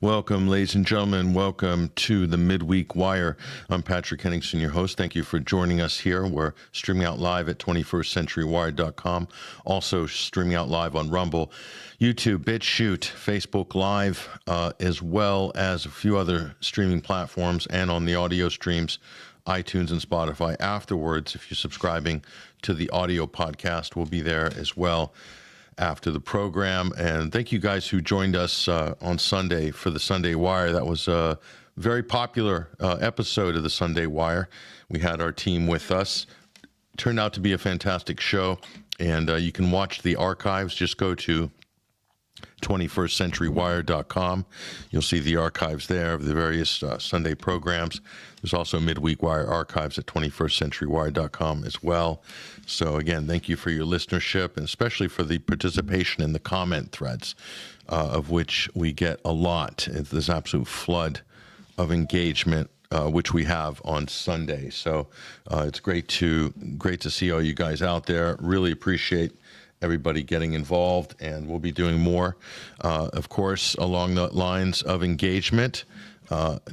Welcome, ladies and gentlemen. Welcome to the Midweek Wire. I'm Patrick Henningsen, your host. Thank you for joining us here. We're streaming out live at 21stcenturywire.com. Also streaming out live on Rumble, YouTube, BitChute, Facebook Live, as well as a few other streaming platforms, and on the audio streams, iTunes and Spotify. Afterwards, if you're subscribing to the audio podcast, we'll be there as well after the program. And thank you guys who joined us on Sunday for the Sunday Wire. That was a very popular episode of the Sunday Wire. We had our team with us. Turned out to be a fantastic show. And you can watch the archives. Just go to 21stcenturywire.com. You'll see the archives there of the various Sunday programs. There's also Midweek Wire archives at 21stcenturywire.com as well. So again, thank you for your listenership, and especially for the participation in the comment threads, of which we get a lot. It's this absolute flood of engagement, which we have on Sunday. So it's great to see all you guys out there. Really appreciate everybody getting involved, and we'll be doing more, of course, along the lines of engagement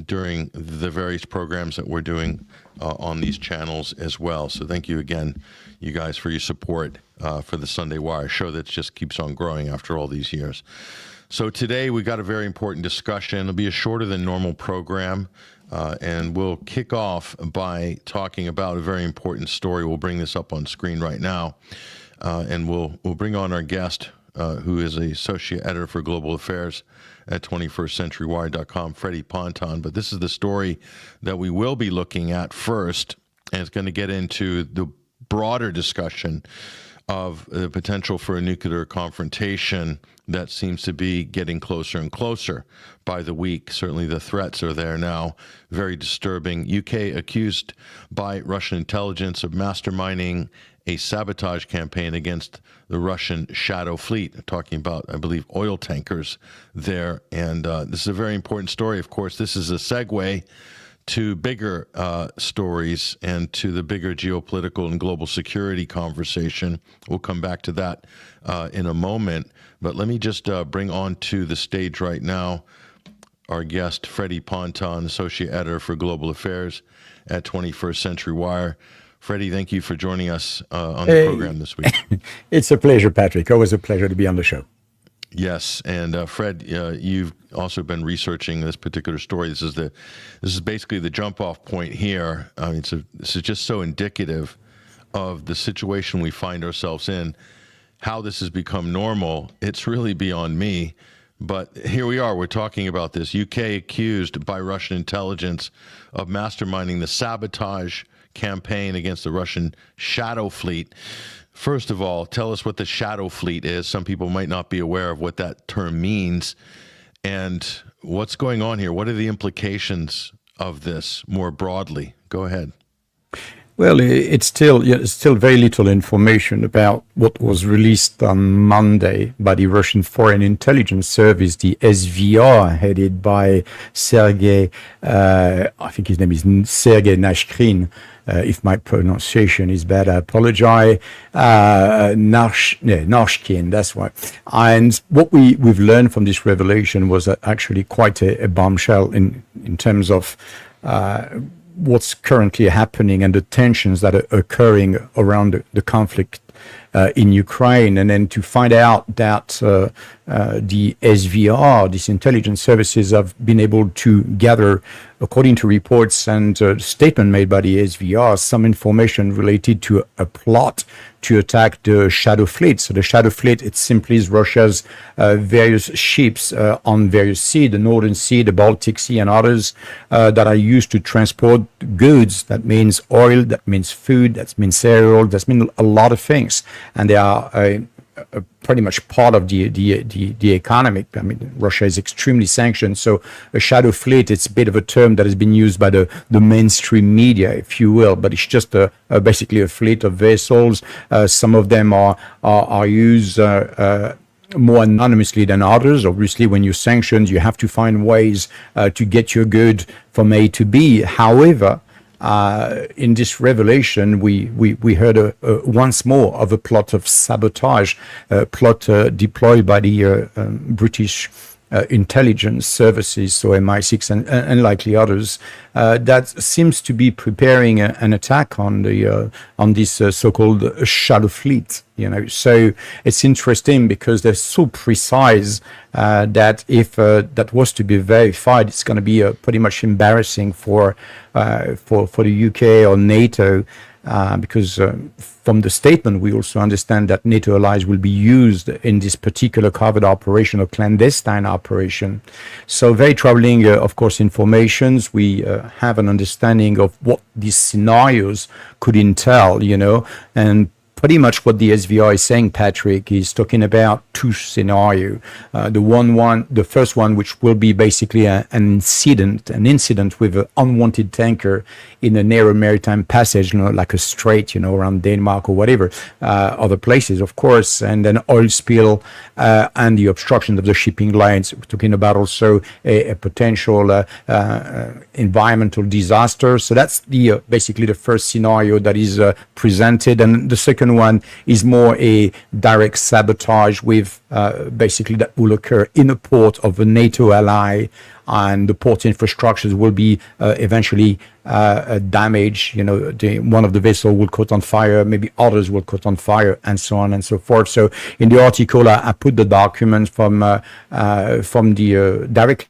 during the various programs that we're doing on these channels as well. So thank you again, you guys, for your support for the Sunday Wire show that just keeps on growing after all these years. So today we got a very important discussion. It'll be a shorter than normal program, and we'll kick off by talking about a very important story. We'll bring this up on screen right now. And we'll bring on our guest, who is the associate editor for global affairs at 21stcenturywire.com, Freddie Ponton. But this is the story that we will be looking at first, and it's going to get into the broader discussion of the potential for a nuclear confrontation that seems to be getting closer and closer by the week. Certainly the threats are there now, very disturbing. UK accused by Russian intelligence of masterminding a sabotage campaign against the Russian shadow fleet, talking about, I believe, oil tankers there. And this is a very important story. Of course, this is a segue to bigger stories and to the bigger geopolitical and global security conversation. We'll come back to that in a moment. But let me just bring on to the stage right now our guest, Freddie Ponton, associate editor for global affairs at 21st Century Wire. Freddie, thank you for joining us on the program this week. It's a pleasure, Patrick. Always a pleasure to be on the show. Yes, and Fred, you've also been researching this particular story. This is basically the jump-off point here. I mean, this is just so indicative of the situation we find ourselves in, how this has become normal. It's really beyond me. But here we are. We're talking about this. UK accused by Russian intelligence of masterminding the sabotage campaign against the Russian shadow fleet. First of all, tell us what the shadow fleet is. Some people might not be aware of what that term means. And what's going on here? What are the implications of this more broadly? Go ahead. Well, it's still very little information about what was released on Monday by the Russian Foreign Intelligence Service, the SVR, headed by Sergei, I think his name is Sergei Nashkin. If my pronunciation is bad, I apologize. Nashkin, that's right. And what we've learned from this revelation was actually quite a bombshell in terms of what's currently happening and the tensions that are occurring around the conflict in Ukraine. And then to find out that the SVR, these intelligence services, have been able to gather, according to reports and statement made by the SVR, some information related to a plot to attack the shadow fleet. So the shadow fleet, it simply is Russia's various ships on various seas, the Northern Sea, the Baltic Sea, and others that are used to transport goods. That means oil, that means food, that means cereal, that means a lot of things. And they are pretty much part of the economy. I mean, Russia is extremely sanctioned, so a shadow fleet, it's a bit of a term that has been used by the mainstream media, if you will, but it's just basically a fleet of vessels. Some of them are used more anonymously than others. Obviously, when you're sanctioned, you have to find ways to get your good from A to B. However, in this revelation, we heard once more of a plot of sabotage, plot deployed by the British intelligence services, so MI6 and likely others, that seems to be preparing an attack on this so-called shadow fleet. So it's interesting because they're so precise that if that was to be verified, it's going to be pretty much embarrassing for the UK or NATO. Because from the statement, we also understand that NATO allies will be used in this particular covert operation or clandestine operation. So very troubling, of course, informations. We have an understanding of what these scenarios could entail, and pretty much what the SVR is saying, Patrick, is talking about two scenarios. The first one, which will be basically an incident with an unwanted tanker in a narrow maritime passage, like a strait, around Denmark or whatever, other places, of course, and then oil spill and the obstruction of the shipping lines. We're talking about also a potential environmental disaster. So that's basically the first scenario that is presented, and the second one is more a direct sabotage with basically that will occur in a port of a NATO ally, and the port infrastructures will be eventually damaged. One of the vessels will caught on fire, maybe others will caught on fire, and so on and so forth. So in the article, I put the documents from directly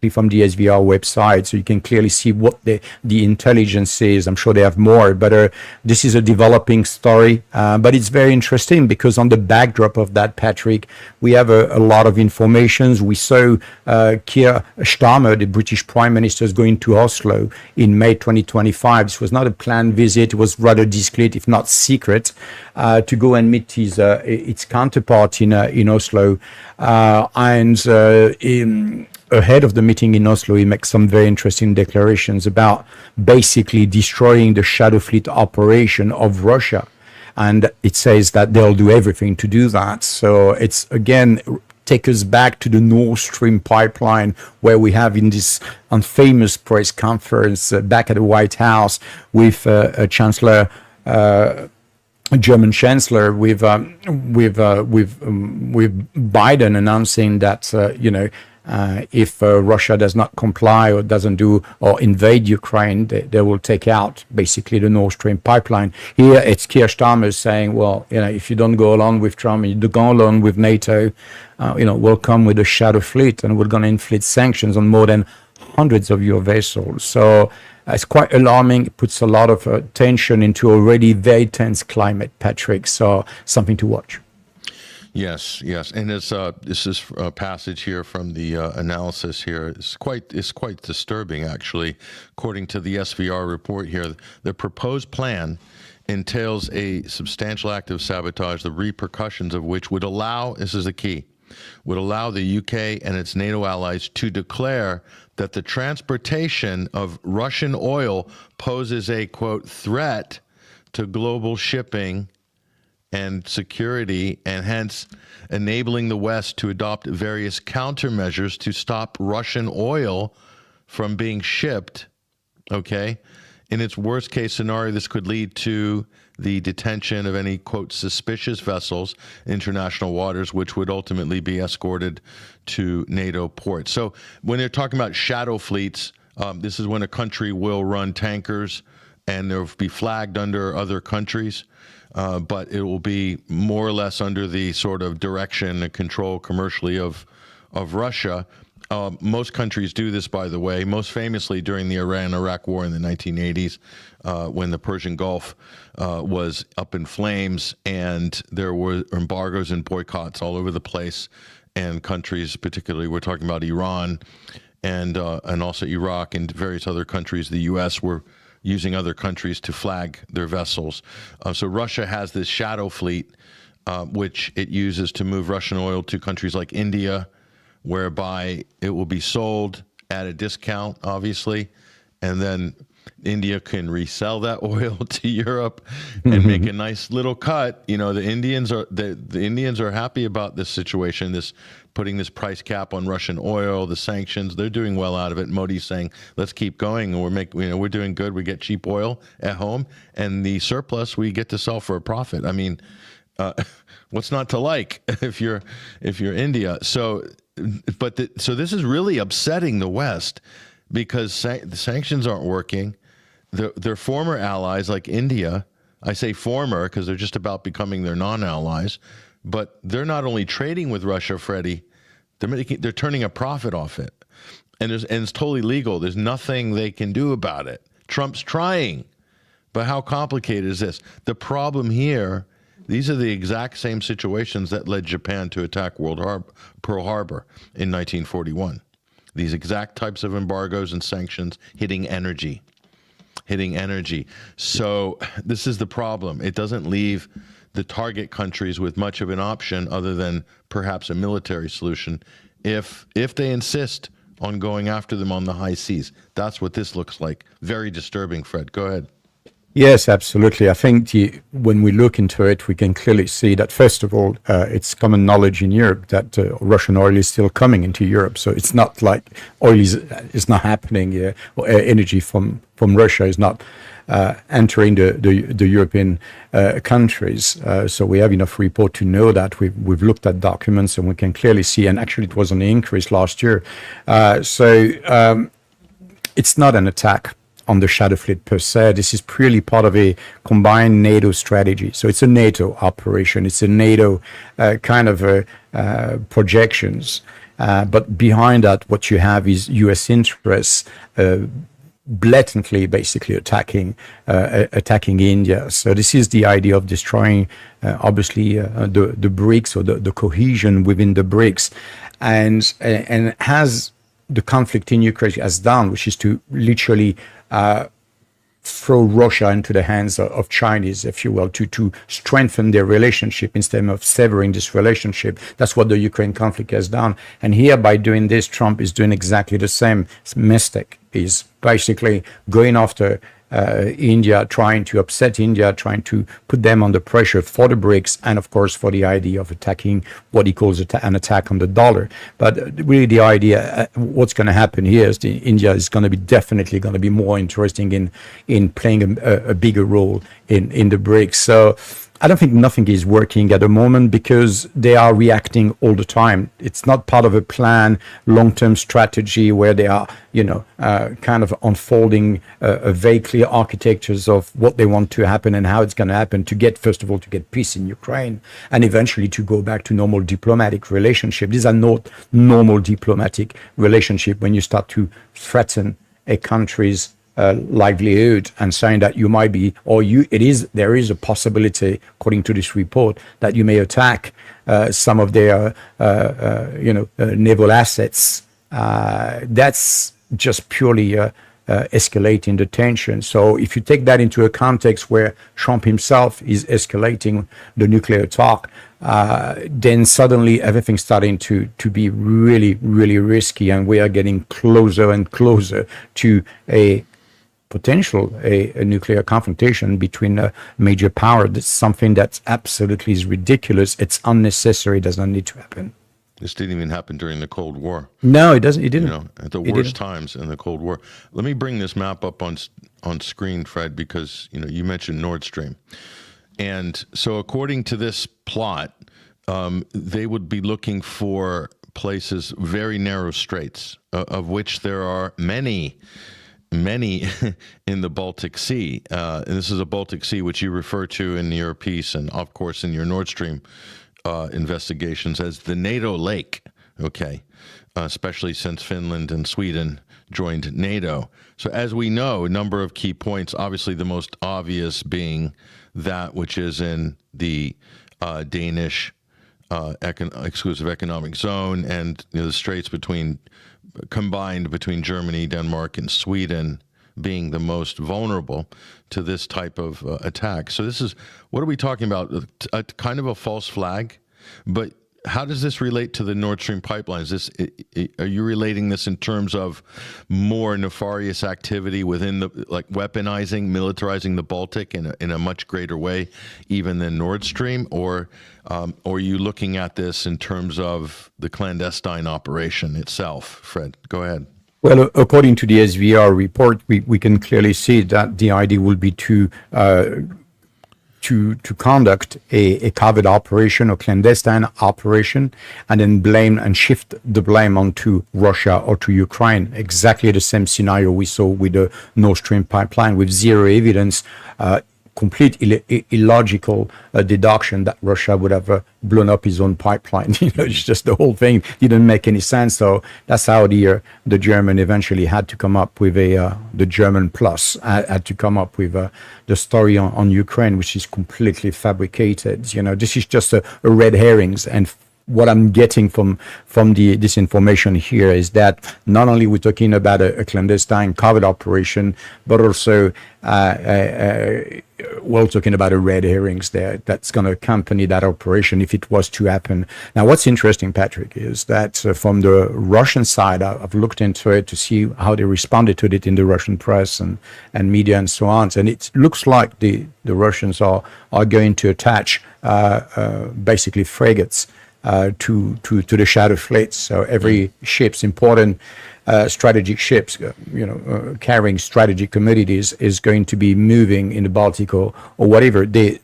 from the SVR website, so you can clearly see what the intelligence is. I'm sure they have more, but this is a developing story. But it's very interesting because on the backdrop of that, Patrick, we have a lot of information. We saw Keir Starmer, the British Prime Minister, is going to Oslo in May 2025. This was not a planned visit. It was rather discreet, if not secret, to go and meet its counterpart in Oslo. Ahead of the meeting in Oslo, he makes some very interesting declarations about basically destroying the shadow fleet operation of Russia. And it says that they'll do everything to do that. So it's, again, take us back to the Nord Stream pipeline, where we have in this famous press conference back at the White House with a chancellor, a German chancellor, with Biden announcing that if Russia does not comply or doesn't do or invade Ukraine, they will take out basically the Nord Stream pipeline. Here it's Keir Starmer saying, well, if you don't go along with Trump, you don't go along with NATO, we'll come with a shadow fleet and we're going to inflict sanctions on more than hundreds of your vessels. So it's quite alarming. It puts a lot of tension into already very tense climate, Patrick. So something to watch. Yes, and this is a passage here from the analysis here. It's quite disturbing, actually. According to the SVR report here, the proposed plan entails a substantial act of sabotage, the repercussions of which would allow, this is the key, would allow the UK and its NATO allies to declare that the transportation of Russian oil poses a, quote, threat to global shipping and security, and hence enabling the West to adopt various countermeasures to stop Russian oil from being shipped, okay? In its worst case scenario, this could lead to the detention of any, quote, suspicious vessels in international waters, which would ultimately be escorted to NATO ports. So when they're talking about shadow fleets, this is when a country will run tankers and they'll be flagged under other countries. But it will be more or less under the sort of direction and control commercially of Russia. Most countries do this, by the way, most famously during the Iran-Iraq War in the 1980s, when the Persian Gulf was up in flames and there were embargoes and boycotts all over the place. And countries, particularly we're talking about Iran and also Iraq and various other countries, the U.S. were using other countries to flag their vessels. So Russia has this shadow fleet, which it uses to move Russian oil to countries like India, whereby it will be sold at a discount, obviously, and then India can resell that oil to Europe and make a nice little cut. The Indians are happy about this situation, this putting this price cap on Russian oil, the sanctions. They're doing well out of it. Modi's saying, let's keep going, and we're doing good. We get cheap oil at home, and the surplus we get to sell for a profit. I mean, what's not to like if you're India? So So this is really upsetting the West because the sanctions aren't working. Their former allies like India, I say former because they're just about becoming their non-allies, but they're not only trading with Russia, Freddie, they're turning a profit off it. And it's totally legal. There's nothing they can do about it. Trump's trying. But how complicated is this? The problem here, these are the exact same situations that led Japan to attack Pearl Harbor in 1941. These exact types of embargoes and sanctions hitting energy. So this is the problem. It doesn't leave the target countries with much of an option other than perhaps a military solution if they insist on going after them on the high seas. That's what this looks like. Very disturbing, Fred. Go ahead. Yes, absolutely. I think when we look into it, we can clearly see that, first of all, it's common knowledge in Europe that Russian oil is still coming into Europe. So it's not like oil is not happening, or energy from Russia is not entering the European countries. So we have enough report to know that. We've looked at documents and we can clearly see, and actually it was on the increase last year. So it's not an attack on the shadow fleet per se. This is purely part of a combined NATO strategy. So it's a NATO operation. It's a NATO kind of projections. But behind that, what you have is U.S. interests blatantly, basically attacking India. So this is the idea of destroying, obviously, the BRICS, or the cohesion within the BRICS, and has the conflict in Ukraine has done, which is to literally throw Russia into the hands of Chinese, if you will, to strengthen their relationship instead of severing this relationship. That's what the Ukraine conflict has done. And here, by doing this, Trump is doing exactly the same mistake. He's basically going after India, trying to upset India, trying to put them under pressure for the BRICS, and of course for the idea of attacking what he calls an attack on the dollar. But really the idea, what's going to happen here is India is going to be definitely going to be more interesting in playing a bigger role in the BRICS. So I don't think nothing is working at the moment because they are reacting all the time. It's not part of a plan, long-term strategy where they are, kind of unfolding a very clear architectures of what they want to happen and how it's going to happen to get, first of all, to get peace in Ukraine and eventually to go back to normal diplomatic relationship. These are not normal diplomatic relationship when you start to threaten a country's livelihood and saying that you might be, there is a possibility, according to this report, that you may attack some of their, naval assets. That's just purely escalating the tension. So if you take that into a context where Trump himself is escalating the nuclear talk, then suddenly everything's starting to be really, really risky, and we are getting closer and closer to a nuclear confrontation between a major power. That's something that's absolutely is ridiculous. It's unnecessary. It does not need to happen. This didn't even happen during the Cold War. No, it doesn't. It didn't. At the worst times in the Cold War. Let me bring this map up on screen, Fred, because you mentioned Nord Stream, and so according to this plot, they would be looking for places, very narrow straits, of which there are many in the Baltic Sea. And this is a Baltic Sea, which you refer to in your piece and, of course, in your Nord Stream investigations as the NATO lake, okay, especially since Finland and Sweden joined NATO. So as we know, a number of key points, obviously the most obvious being that which is in the Danish exclusive economic zone and the straits combined between Germany, Denmark, and Sweden being the most vulnerable to this type of attack. So what are we talking about? A kind of a false flag, but how does this relate to the Nord Stream pipelines? Are you relating this in terms of more nefarious activity within weaponizing, militarizing the Baltic in a much greater way, even than Nord Stream, or are you looking at this in terms of the clandestine operation itself? Fred, go ahead. Well, according to the SVR report, we can clearly see that the idea will be to to conduct a covert operation or clandestine operation, and then blame and shift the blame onto Russia or to Ukraine. Exactly the same scenario we saw with the Nord Stream pipeline, with zero evidence, complete illogical deduction that Russia would have blown up his own pipeline. It's just the whole thing didn't make any sense. So that's how the German eventually had to come up with the German plus had to come up with the story on Ukraine, which is completely fabricated. This is just a red herrings. And what I'm getting from this information here is that not only we're talking about a clandestine covert operation, but also we're talking about a red herrings there that's going to accompany that operation if it was to happen. Now, what's interesting, Patrick, is that from the Russian side, I've looked into it to see how they responded to it in the Russian press and media and so on. And it looks like the Russians are going to attach basically frigates to the shadow fleets. So every ship's important strategic ships, carrying strategic commodities is going to be moving in the Baltic or whatever. They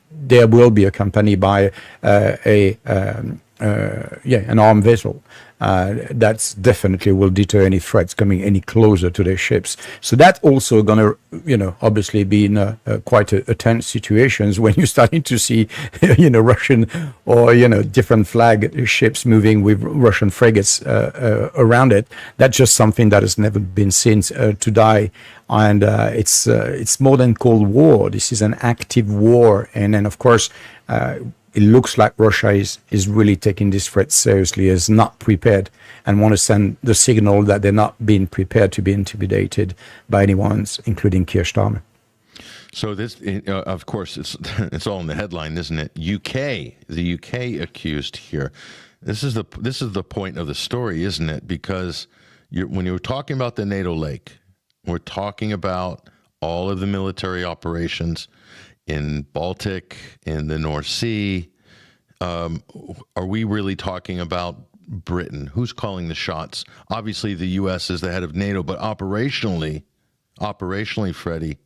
will be accompanied by an armed vessel. That's definitely will deter any threats coming any closer to their ships. So that's also going to, obviously be in quite a tense situations when you're starting to see, Russian or, different flag ships moving with Russian frigates around it. That's just something that has never been seen to die. And it's more than Cold War. This is an active war. And then, of course, it looks like Russia is really taking this threat seriously, is not prepared, and want to send the signal that they're not being prepared to be intimidated by anyone, including Keir Starmer. So this, of course, it's all in the headline, isn't it? The UK accused here. This is the point of the story, isn't it? Because when you're talking about the NATO lake, we're talking about all of the military operations in Baltic, in the North Sea. Are we really talking about Britain? Who's calling the shots? Obviously, the U.S. is the head of NATO, but operationally, Freddie,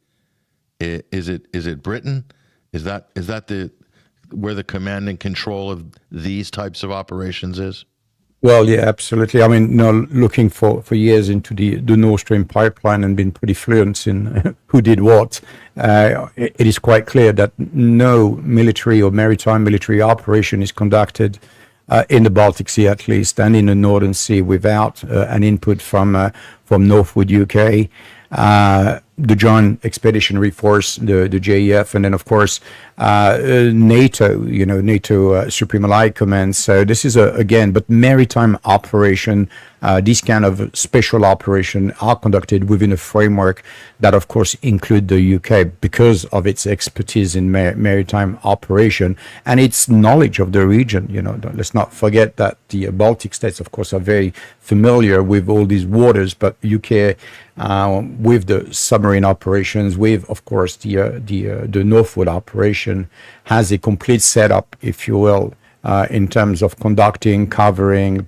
is it Britain? Is that where the command and control of these types of operations is? Well, yeah, absolutely. I mean, looking for years into the Nord Stream pipeline and been pretty fluent in who did what, it is quite clear that no military or maritime military operation is conducted in the Baltic Sea, at least, and in the Northern Sea without an input from Northwood, UK. The Joint Expeditionary Force, the JEF, and then of course NATO, NATO Supreme Allied Command. So this is but maritime operation. These kind of special operation are conducted within a framework that, of course, include the UK because of its expertise in maritime operation and its knowledge of the region. Let's not forget that the Baltic states, of course, are very familiar with all these waters, but UK with the submarine operations, with, of course, the Northwood operation, has a complete setup, if you will, in terms of conducting, covering,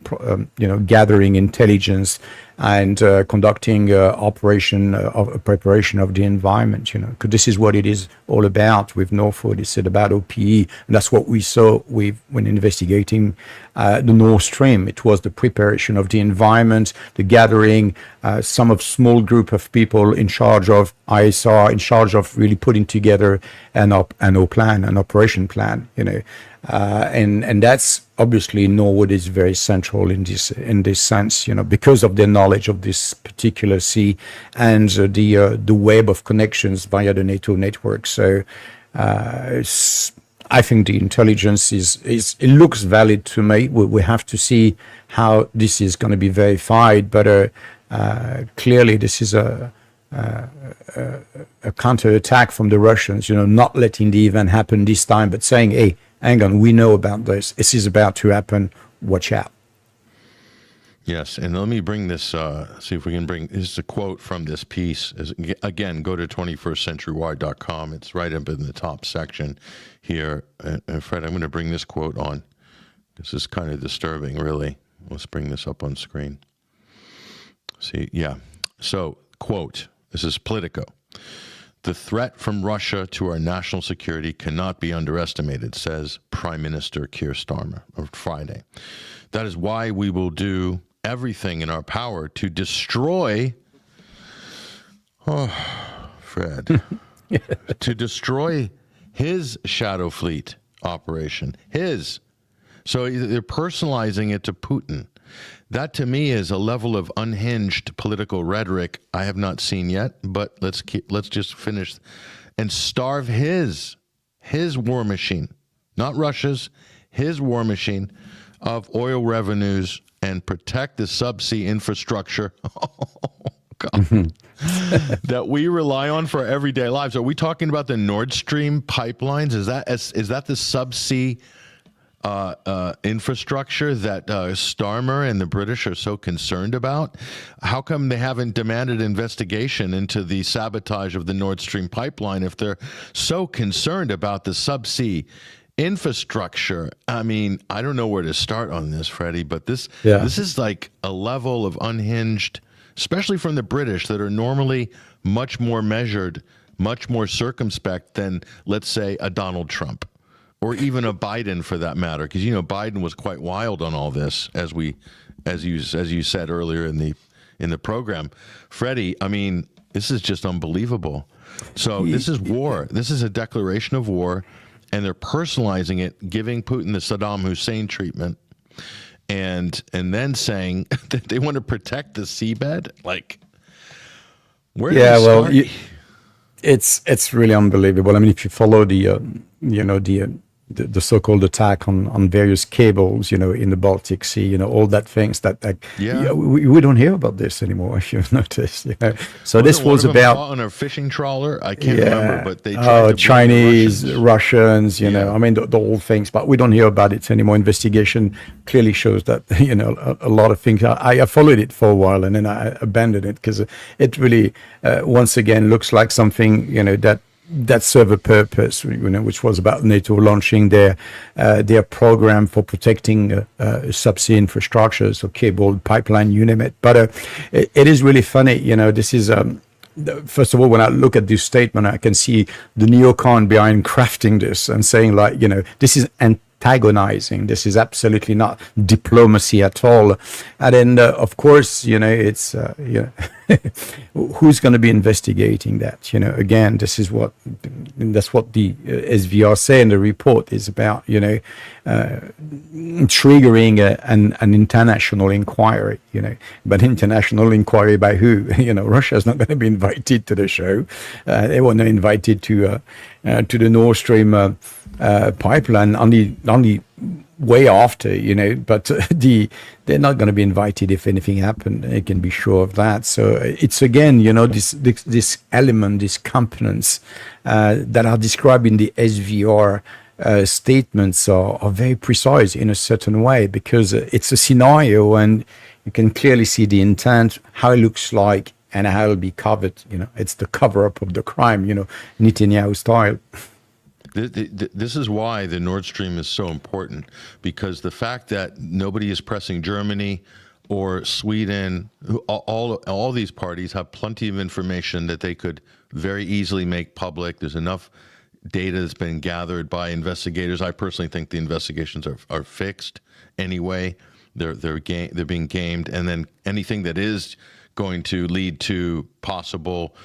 gathering intelligence, and conducting operation of preparation of the environment. Because this is what it is all about with Northwood. It's about OPE, and that's what we saw when investigating the Nord Stream. It was the preparation of the environment, the gathering, some of small group of people in charge of ISR, in charge of really putting together an operation plan. And that's obviously Norwood is very central in this sense, because of their knowledge of this particular sea and the web of connections via the NATO network. So I think the intelligence it looks valid to me. We have to see how this is going to be verified, but clearly this is a counterattack from the Russians, not letting the event happen this time, but saying, hey, hang on, we know about this. This is about to happen. Watch out. Yes, and let me bring this, see if we can bring, this is a quote from this piece. Again, go to 21stcenturywire.com. It's right up in the top section here. And Fred, I'm going to bring this quote on. This is kind of disturbing, really. Let's bring this up on screen. See, yeah. So, quote, this is Politico. The threat from Russia to our national security cannot be underestimated, says Prime Minister Keir Starmer on Friday. That is why we will do everything in our power to destroy, Fred, to destroy his shadow fleet operation. His. So they're personalizing it to Putin. That to me is a level of unhinged political rhetoric I have not seen yet, but let's just finish and starve his war machine, not Russia's, his war machine of oil revenues and protect the subsea infrastructure that we rely on for our everyday lives. Are we talking about the Nord Stream pipelines? Is that the subsea infrastructure that Starmer and the British are so concerned about? How come they haven't demanded investigation into the sabotage of the Nord Stream pipeline if they're so concerned about the subsea infrastructure? I mean, I don't know where to start on this, Freddie, but this is like a level of unhinged, especially from the British that are normally much more measured, much more circumspect than, let's say, a Donald Trump. Or even a Biden, for that matter, because Biden was quite wild on all this, as you said earlier in the program, Freddie. I mean, this is just unbelievable. So this is war. This is a declaration of war, and they're personalizing it, giving Putin the Saddam Hussein treatment, and then saying that they want to protect the seabed. Like, where do we start? It's really unbelievable. I mean, if you follow the so-called attack on various cables, in the Baltic Sea, all that things that we don't hear about this anymore, if you've noticed. So this was about on a fishing trawler. I can't remember, but they tried to Chinese, Russians, I mean the whole things, but we don't hear about it anymore. Investigation clearly shows that a lot of things. I followed it for a while and then I abandoned it because it really once again looks like something that serve a purpose, which was about NATO launching their program for protecting subsea infrastructure, so cable, pipeline, you name it. But it is really funny, this is first of all, when I look at this statement, I can see the neocon behind crafting this and saying this is antagonizing. This is absolutely not diplomacy at all. And then, of course, it's who's going to be investigating that? Again, that's what the SVR say in the report is about. Triggering an international inquiry. But international inquiry by who? Russia's not going to be invited to the show. They were not invited to the Nord Stream pipeline only way after, but they're not going to be invited if anything happened. They can be sure of that. So it's again, this element, these components that are described in the SVR statements are very precise in a certain way because it's a scenario and you can clearly see the intent, how it looks like, and how it'll be covered. It's the cover up of the crime, Netanyahu style. This is why the Nord Stream is so important, because the fact that nobody is pressing Germany or Sweden, all these parties have plenty of information that they could very easily make public. There's enough data that's been gathered by investigators. I personally think the investigations are fixed anyway. They're being gamed, and then anything that is going to lead to possible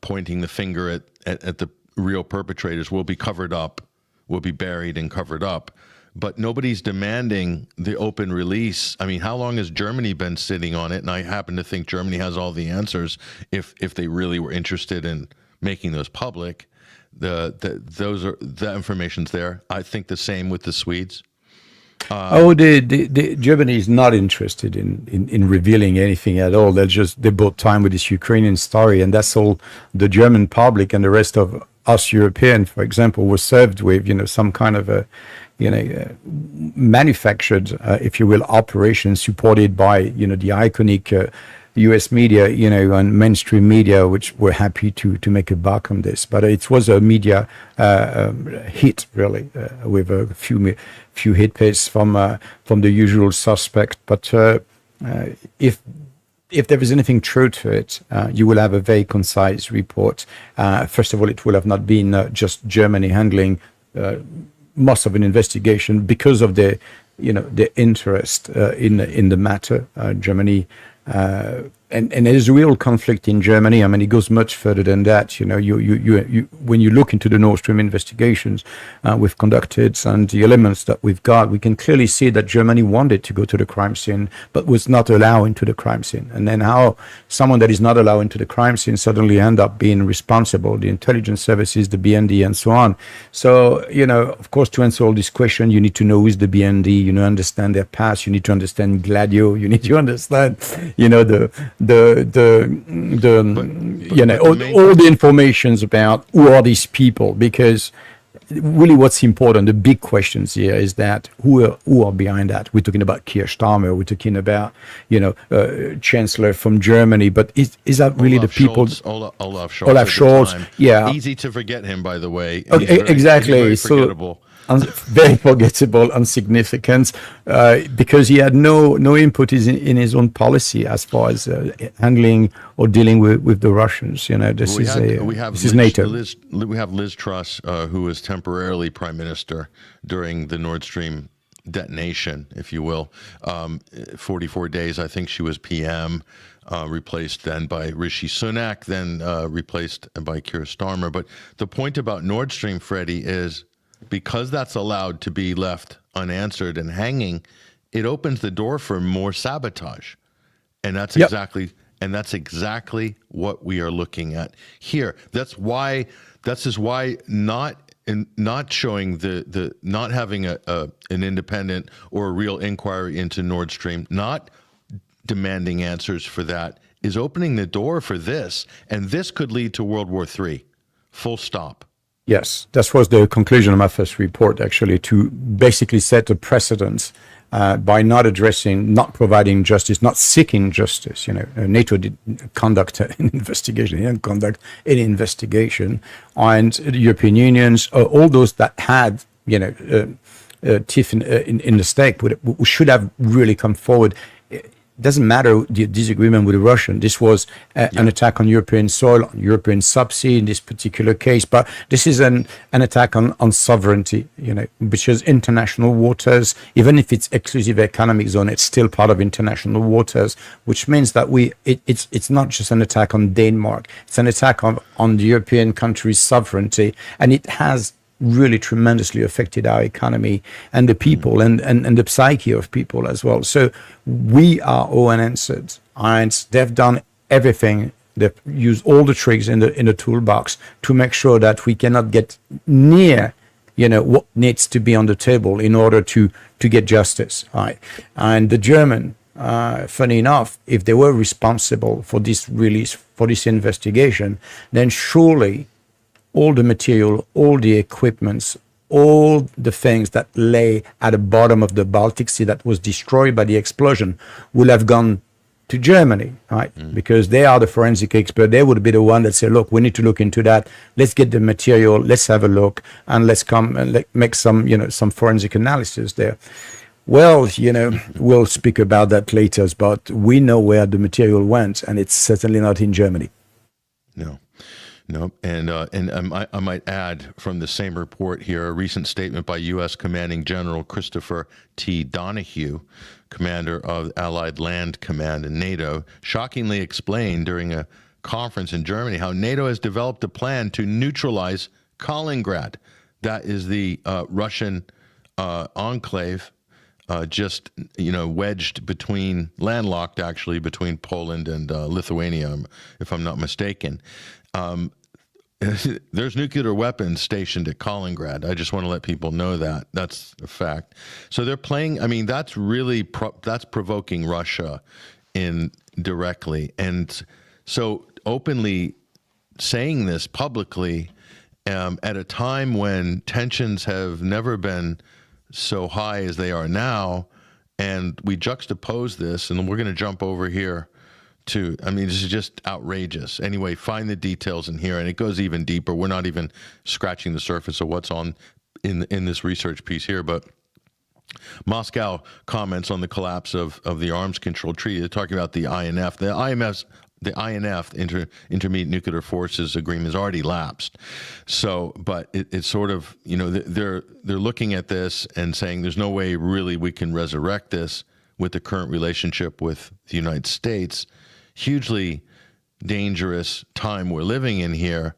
pointing the finger at the real perpetrators will be covered up, will be buried and covered up. But nobody's demanding the open release. I mean, how long has Germany been sitting on it? And I happen to think Germany has all the answers if they really were interested in making those public. That information's there. I think the same with the Swedes. The Germany is not interested in revealing anything at all. They bought time with this Ukrainian story, and that's all the German public and the rest of us European, for example, were served with, some kind of a, manufactured, if you will, operation supported by, the iconic U.S. media, and mainstream media, which were happy to make a buck on this. But it was a media hit, really, with a few hit pieces from the usual suspect. But if if there is anything true to it, you will have a very concise report. First of all, it will have not been just Germany handling most of an investigation because of the interest in the matter. Germany. And there's a real conflict in Germany. I mean, it goes much further than that. You when you look into the Nord Stream investigations we've conducted and the elements that we've got, we can clearly see that Germany wanted to go to the crime scene, but was not allowed into the crime scene. And then how someone that is not allowed into the crime scene suddenly end up being responsible, the intelligence services, the BND, and so on. So, of course, to answer all these questions, you need to know who is the BND, understand their past, you need to understand Gladio, you need to understand, all the informations about who are these people, because really what's important, the big questions here is that who are behind that. We're talking about Keir Starmer, we're talking about Chancellor from Germany, but is that really Olaf the people? Scholz, Olaf Scholz. Olaf Scholz, yeah. Easy to forget him, by the way. Okay, exactly. He's very forgettable. Very forgettable, insignificant, because he had no input in his own policy as far as handling or dealing with the Russians. This is NATO. We have Liz Truss, who was temporarily prime minister during the Nord Stream detonation, if you will. 44 days, I think she was PM, replaced then by Rishi Sunak, then replaced by Keir Starmer. But the point about Nord Stream, Freddie, is because that's allowed to be left unanswered and hanging, it opens the door for more sabotage. And that's exactly what we are looking at here. This is why not showing the not having an independent or a real inquiry into Nord Stream, not demanding answers for that, is opening the door for this, and this could lead to World War III. Full stop. Yes, that was the conclusion of my first report, actually, to basically set a precedent by not providing justice, not seeking justice. NATO didn't conduct an investigation, didn't conduct any investigation, and the European Unions, all those that had, teeth in the stake, should have really come forward. Doesn't matter the disagreement with the Russian. This was an attack on European soil, on European subsea in this particular case. But this is an attack on sovereignty, which is international waters. Even if it's exclusive economic zone, it's still part of international waters, which means that it's not just an attack on Denmark. It's an attack on the European country's sovereignty, and it has really tremendously affected our economy and the people and the psyche of people as well. So we are all unanswered, and they've done everything. They've used all the tricks in the toolbox to make sure that we cannot get near, what needs to be on the table in order to get justice. Right? And the German, funny enough, if they were responsible for this release, for this investigation, then surely all the material, all the equipments, all the things that lay at the bottom of the Baltic Sea that was destroyed by the explosion will have gone to Germany, right? Because they are the forensic expert. They would be the one that say, look, we need to look into that. Let's get the material. Let's have a look, and let's come and make some, some forensic analysis there. Well, we'll speak about that later, but we know where the material went, and it's certainly not in Germany. No, and I might add from the same report here, a recent statement by U.S. Commanding General Christopher T. Donahue, commander of Allied Land Command in NATO, shockingly explained during a conference in Germany how NATO has developed a plan to neutralize Kaliningrad. That is the Russian enclave just, wedged between, landlocked actually, between Poland and Lithuania, if I'm not mistaken. There's nuclear weapons stationed at Kaliningrad. I just want to let people know that. That's a fact. So they're playing, that's really, that's provoking Russia indirectly. And so openly saying this publicly at a time when tensions have never been so high as they are now, and we juxtapose this, and we're going to jump over here this is just outrageous. Anyway, find the details in here, and it goes even deeper. We're not even scratching the surface of what's on in this research piece here, but Moscow comments on the collapse of the arms control treaty. They're talking about the INF. The INF, Intermediate Nuclear Forces Agreement, has already lapsed. So, but it's sort of, they're looking at this and saying there's no way really we can resurrect this with the current relationship with the United States. Hugely dangerous time we're living in here.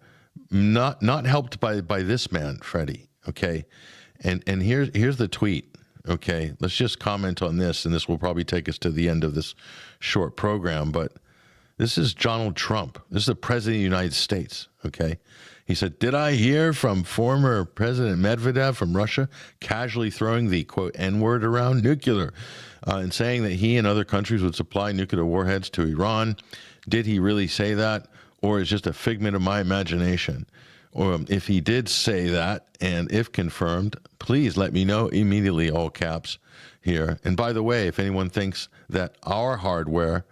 Not helped by this man, Freddie. Okay, and here's the tweet. Okay, let's just comment on this, and this will probably take us to the end of this short program, but. This is Donald Trump. This is the President of the United States, okay? He said, did I hear from former President Medvedev from Russia casually throwing the, quote, N-word around nuclear and saying that he and other countries would supply nuclear warheads to Iran? Did he really say that, or is it just a figment of my imagination? Or if he did say that, and if confirmed, please let me know immediately, all caps here. And by the way, if anyone thinks that our hardware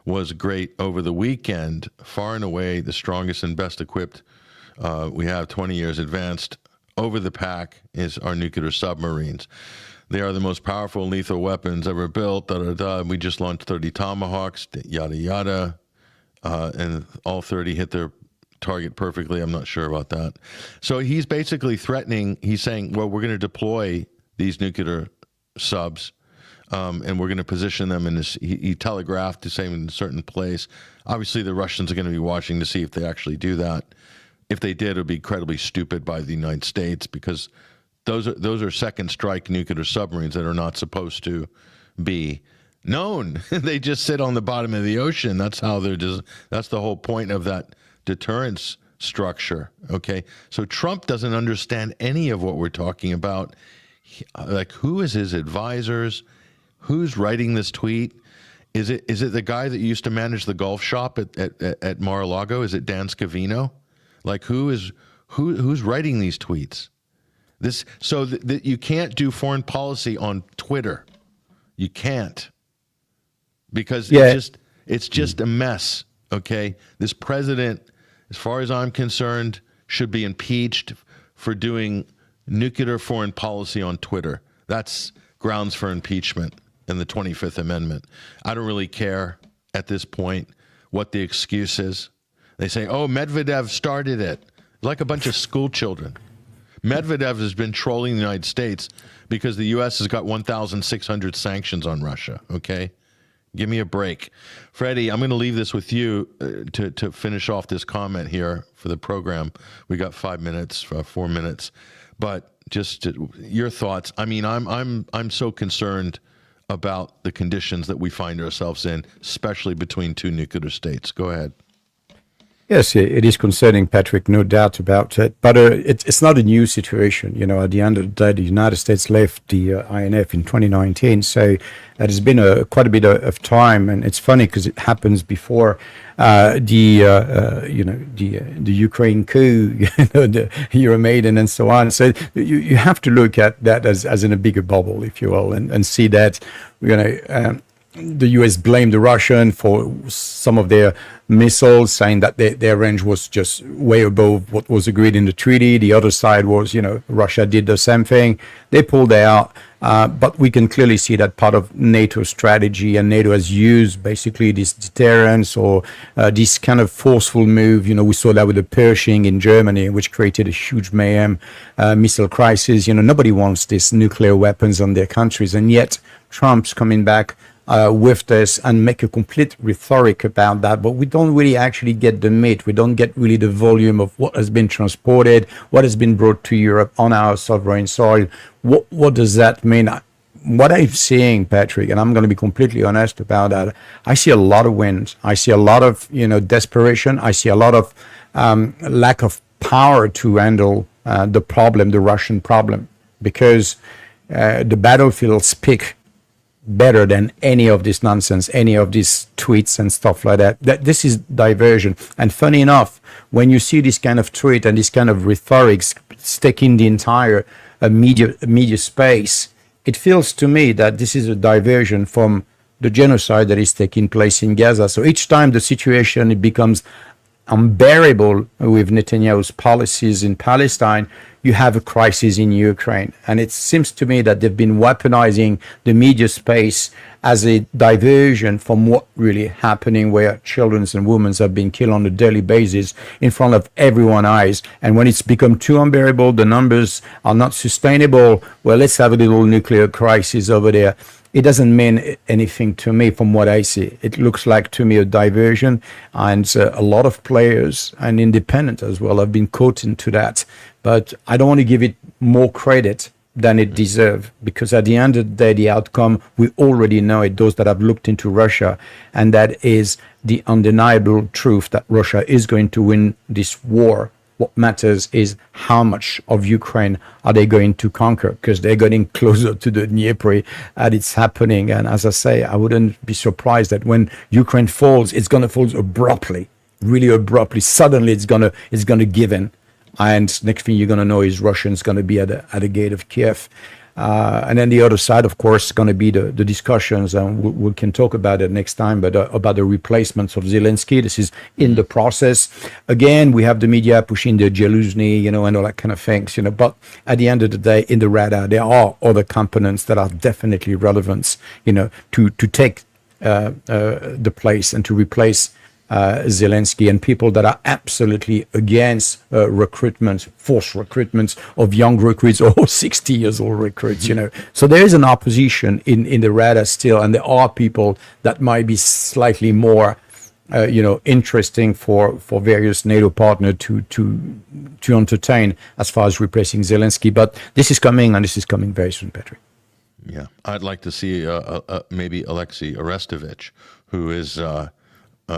was great over the weekend, far and away the strongest and best equipped we have, 20 years advanced over the pack, is our nuclear submarines. They are the most powerful and lethal weapons ever built. We just launched 30 Tomahawks, yada yada, and all 30 hit their target perfectly. I'm not sure about that. So he's basically threatening. He's saying, well, we're going to deploy these nuclear subs. And we're going to position them in this. He telegraphed to say in a certain place. Obviously, the Russians are going to be watching to see if they actually do that. If they did, it would be incredibly stupid by the United States, because those are second strike nuclear submarines that are not supposed to be known. They just sit on the bottom of the ocean. That's how they're just. That's the whole point of that deterrence structure. Okay, so Trump doesn't understand any of what we're talking about. Like, who is his advisors? Who's writing this tweet? Is it the guy that used to manage the golf shop at Mar-a-Lago? Is it Dan Scavino? Like, who's writing these tweets? So that you can't do foreign policy on Twitter. You can't, because it's just a mess. Okay, this president, as far as I'm concerned, should be impeached for doing nuclear foreign policy on Twitter. That's grounds for impeachment in the 25th Amendment. I don't really care at this point what the excuse is. They say, oh, Medvedev started it. Like a bunch of school children. Medvedev has been trolling the United States because the U.S. has got 1,600 sanctions on Russia, okay? Give me a break. Freddie, I'm going to leave this with you to finish off this comment here for the program. We got 5 minutes, 4 minutes. But just your thoughts. I mean, I'm so concerned about the conditions that we find ourselves in, especially between two nuclear states. Go ahead. Yes, it is concerning, Patrick, no doubt about it. But it's not a new situation. At the end of the day, the United States left the INF in 2019, so that has been quite a bit of time. And it's funny because it happens before the Ukraine coup, the Euromaidan, and so on. So you have to look at that as in a bigger bubble, if you will, and see that the US blamed the Russian for some of their missiles, saying that their range was just way above what was agreed in the treaty. The other side was, Russia did the same thing. They pulled out, but we can clearly see that part of NATO's strategy, and NATO has used basically this deterrence or this kind of forceful move. We saw that with the Pershing in Germany, which created a huge mayhem, missile crisis. Nobody wants these nuclear weapons on their countries, and yet Trump's coming back with this and make a complete rhetoric about that, but we don't really actually get the meat. We don't get really the volume of what has been transported, what has been brought to Europe on our sovereign soil. What does that mean? What I'm seeing, Patrick, and I'm going to be completely honest about that, I see a lot of wins. I see a lot of desperation. I see a lot of lack of power to handle the Russian problem, because the battlefield speak better than any of this nonsense, any of these tweets and stuff like that. This is diversion. And funny enough, when you see this kind of tweet and this kind of rhetoric taking the entire media space, it feels to me that this is a diversion from the genocide that is taking place in Gaza. So each time the situation it becomes unbearable with Netanyahu's policies in Palestine, you have a crisis in Ukraine. And it seems to me that they've been weaponizing the media space as a diversion from what really happening, where children and women have been killed on a daily basis in front of everyone's eyes. And when it's become too unbearable, the numbers are not sustainable, well, let's have a little nuclear crisis over there. It doesn't mean anything to me from what I see. It looks like to me a diversion, and a lot of players and independent as well have been caught into that. But I don't want to give it more credit than it deserves, because at the end of the day, the outcome, we already know it, those that have looked into Russia, and that is the undeniable truth that Russia is going to win this war. What matters is how much of Ukraine are they going to conquer, because they're getting closer to the Dnieper and it's happening. And as I say, I wouldn't be surprised that when Ukraine falls, it's going to fall abruptly, really abruptly. Suddenly, it's going to give in. And next thing you're going to know is Russians going to be at the gate of Kiev. And then the other side, of course, is going to be the discussions, and we can talk about it next time, but about the replacements of Zelensky. This is in the process. Again, we have the media pushing the Zelensky, and all that kind of things, but at the end of the day, in the radar, there are other components that are definitely relevant, to take the place and to replace Zelensky, and people that are absolutely against recruitment, forced recruitment of young recruits or 60 years old recruits, So there is an opposition in the radar still, and there are people that might be slightly more, interesting for various NATO partners to entertain as far as replacing Zelensky. But this is coming, and this is coming very soon, Patrick. Yeah, I'd like to see maybe Alexei Arestovich, who is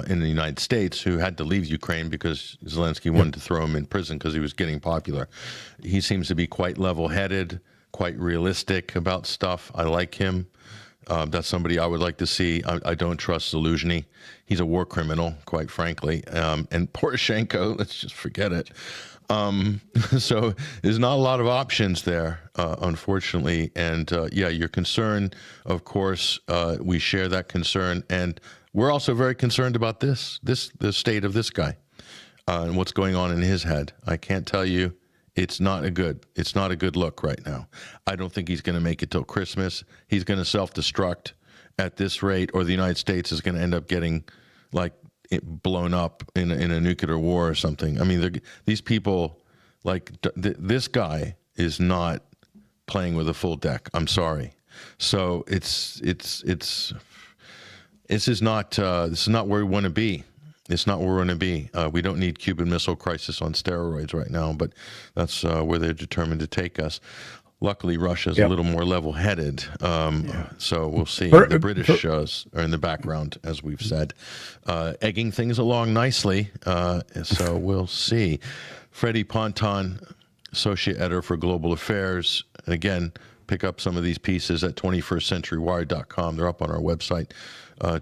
in the United States, who had to leave Ukraine because Zelensky wanted to throw him in prison because he was getting popular. He seems to be quite level-headed, quite realistic about stuff. I like him. That's somebody I would like to see. I don't trust Zelensky. He's a war criminal, quite frankly. And Poroshenko, let's just forget it. So there's not a lot of options there, unfortunately. And yeah, your concern, of course, we share that concern. And we're also very concerned about the state of this guy and what's going on in his head. I can't tell you, it's not a good look right now. I don't think he's going to make it till Christmas. He's going to self-destruct at this rate, or the United States is going to end up getting blown up in a nuclear war or something. I mean, these people, this guy is not playing with a full deck. I'm sorry. So this is not where we want to be. It's not where we want to be. We don't need Cuban Missile Crisis on steroids right now, but that's where they're determined to take us. Luckily, Russia's a little more level-headed, so we'll see. The British are in the background, as we've said, egging things along nicely, so we'll see. Freddie Ponton, Associate Editor for Global Affairs. And again, pick up some of these pieces at 21stcenturywire.com. They're up on our website.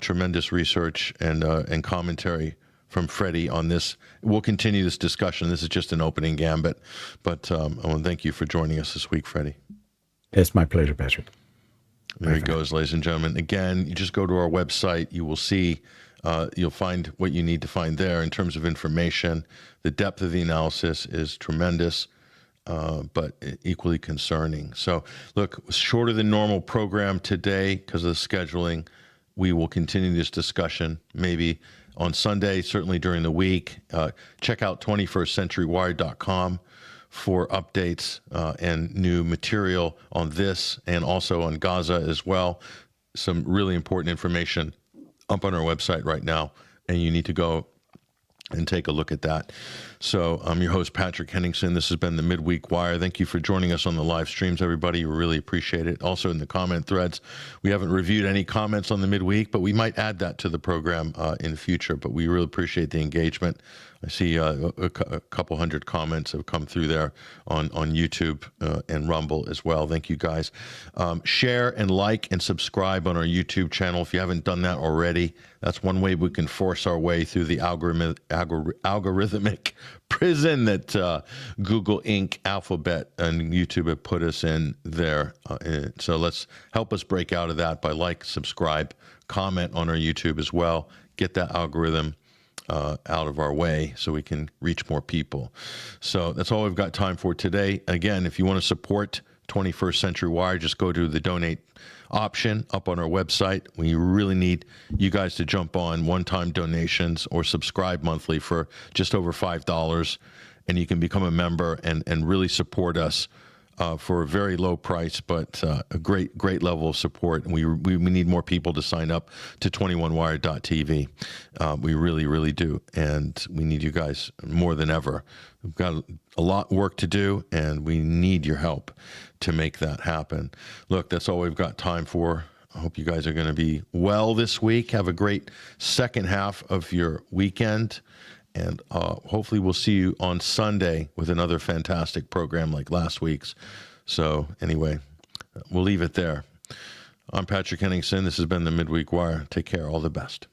Tremendous research and commentary from Freddie on this. We'll continue this discussion. This is just an opening gambit, but I want to thank you for joining us this week, Freddie. It's my pleasure, Patrick. There he goes, ladies and gentlemen. Again, you just go to our website. You will see, you'll find what you need to find there in terms of information. The depth of the analysis is tremendous, but equally concerning. So, look, shorter than normal program today because of the scheduling. We will continue this discussion maybe on Sunday, certainly during the week. Check out 21stcenturywire.com for updates and new material on this and also on Gaza as well. Some really important information up on our website right now, and you need to go and take a look at that. So I'm your host, Patrick Henningsen. This has been the Midweek Wire. Thank you for joining us on the live streams, everybody. We really appreciate it. Also in the comment threads, we haven't reviewed any comments on the midweek, but we might add that to the program in the future. But we really appreciate the engagement. I see a couple hundred comments have come through there on YouTube and Rumble as well. Thank you, guys. Share and like and subscribe on our YouTube channel if you haven't done that already. That's one way we can force our way through the algorithmic prison that Google Inc., Alphabet, and YouTube have put us in there. So let's help us break out of that by subscribe, comment on our YouTube as well. Get that algorithm out of our way so we can reach more people. So that's all we've got time for today. Again, if you want to support 21st Century Wire, just go to the donate option up on our website. We really need you guys to jump on one-time donations or subscribe monthly for just over $5, and you can become a member and really support us for a very low price, but a great level of support. And we need more people to sign up to 21wire.tv. We really do, and we need you guys more than ever. We've got a lot of work to do, and we need your help to make that happen. Look, that's all we've got time for. I hope you guys are going to be well this week. Have a great second half of your weekend. And hopefully we'll see you on Sunday with another fantastic program like last week's. So anyway, we'll leave it there. I'm Patrick Henningsen. This has been the Midweek Wire. Take care. All the best.